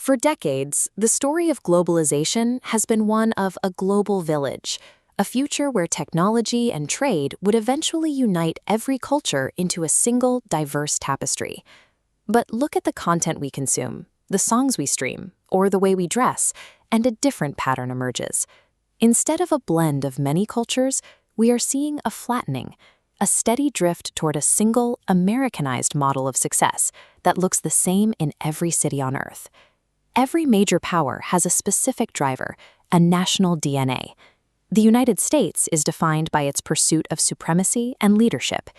For decades, the story of globalization has been one of a global village, a future where technology and trade would eventually unite every culture into a single, diverse tapestry. But look at the content we consume, the songs we stream, or the way we dress, and a different pattern emerges. Instead of a blend of many cultures, we are seeing a flattening, a steady drift toward a single, Americanized model of success that looks the same in every city on Earth. Every major power has a specific driver, a national DNA. The United States is defined by its pursuit of supremacy and leadership.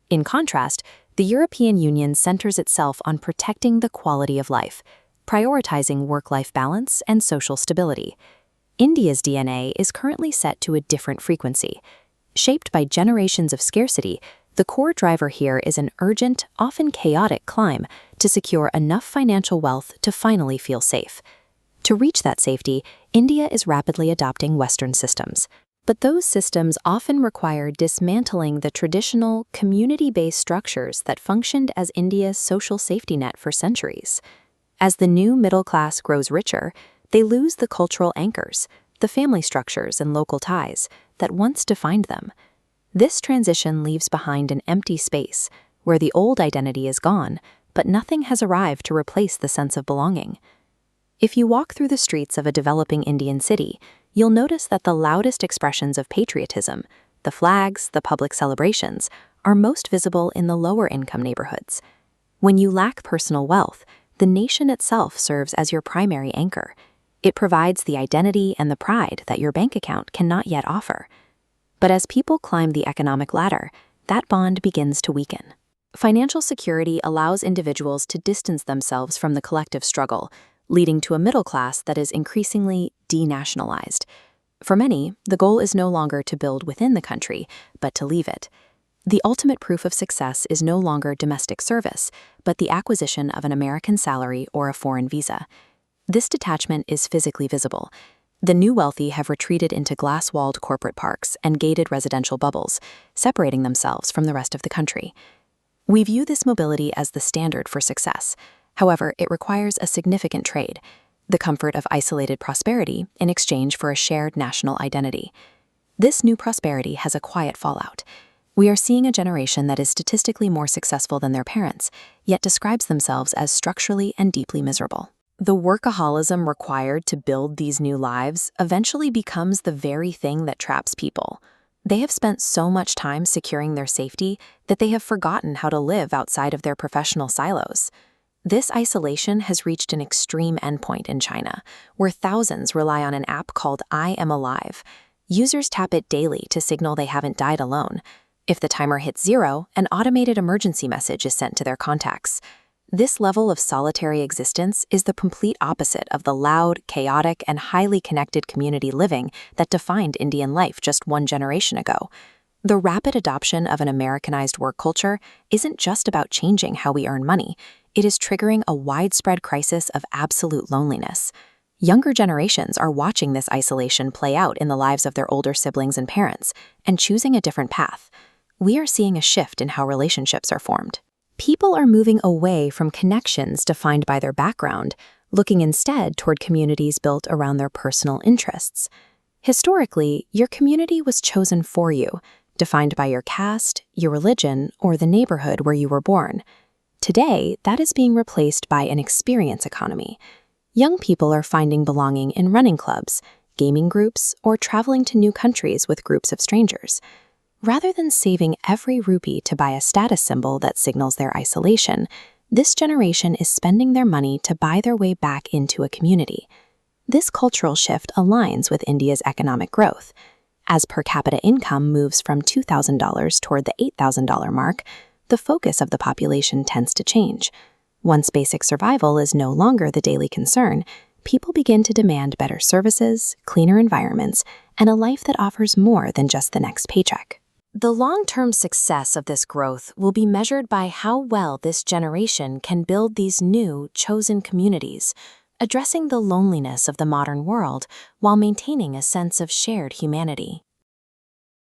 In contrast, the European Union centers itself on protecting the quality of life, prioritizing work-life balance and social stability. India's DNA is currently set to a different frequency. Shaped by generations of scarcity, the core driver here is an urgent, often chaotic climb to secure enough financial wealth to finally feel safe. To reach that safety, India is rapidly adopting Western systems. But those systems often require dismantling the traditional, community-based structures that functioned as India's social safety net for centuries. As the new middle class grows richer, they lose the cultural anchors, the family structures and local ties that once defined them. This transition leaves behind an empty space where the old identity is gone, but nothing has arrived to replace the sense of belonging. If you walk through the streets of a developing Indian city, you'll notice that the loudest expressions of patriotism, the flags, the public celebrations, are most visible in the lower-income neighborhoods. When you lack personal wealth, the nation itself serves as your primary anchor. It provides the identity and the pride that your bank account cannot yet offer. But as people climb the economic ladder, that bond begins to weaken. Financial security allows individuals to distance themselves from the collective struggle, leading to a middle class that is increasingly denationalized. For many, the goal is no longer to build within the country, but to leave it. The ultimate proof of success is no longer domestic service, but the acquisition of an American salary or a foreign visa. This detachment is physically visible. The new wealthy have retreated into glass-walled corporate parks and gated residential bubbles, separating themselves from the rest of the country. We view this mobility as the standard for success. However, it requires a significant trade, the comfort of isolated prosperity in exchange for a shared national identity. This new prosperity has a quiet fallout. We are seeing a generation that is statistically more successful than their parents, yet describes themselves as structurally and deeply miserable. The workaholism required to build these new lives eventually becomes the very thing that traps people. They have spent so much time securing their safety that they have forgotten how to live outside of their professional silos. This isolation has reached an extreme endpoint in China, where thousands rely on an app called I Am Alive. Users tap it daily to signal they haven't died alone. If the timer hits 0, an automated emergency message is sent to their contacts. This level of solitary existence is the complete opposite of the loud, chaotic, and highly connected community living that defined Indian life just one generation ago. The rapid adoption of an Americanized work culture isn't just about changing how we earn money. It is triggering a widespread crisis of absolute loneliness. Younger generations are watching this isolation play out in the lives of their older siblings and parents, and choosing a different path. We are seeing a shift in how relationships are formed. People are moving away from connections defined by their background, looking instead toward communities built around their personal interests. Historically, your community was chosen for you, defined by your caste, your religion, or the neighborhood where you were born. Today, that is being replaced by an experience economy. Young people are finding belonging in running clubs, gaming groups, or traveling to new countries with groups of strangers. Rather than saving every rupee to buy a status symbol that signals their isolation, this generation is spending their money to buy their way back into a community. This cultural shift aligns with India's economic growth. As per capita income moves from $2,000 toward the $8,000 mark, the focus of the population tends to change. Once basic survival is no longer the daily concern, people begin to demand better services, cleaner environments, and a life that offers more than just the next paycheck. The long-term success of this growth will be measured by how well this generation can build these new, chosen communities, addressing the loneliness of the modern world while maintaining a sense of shared humanity.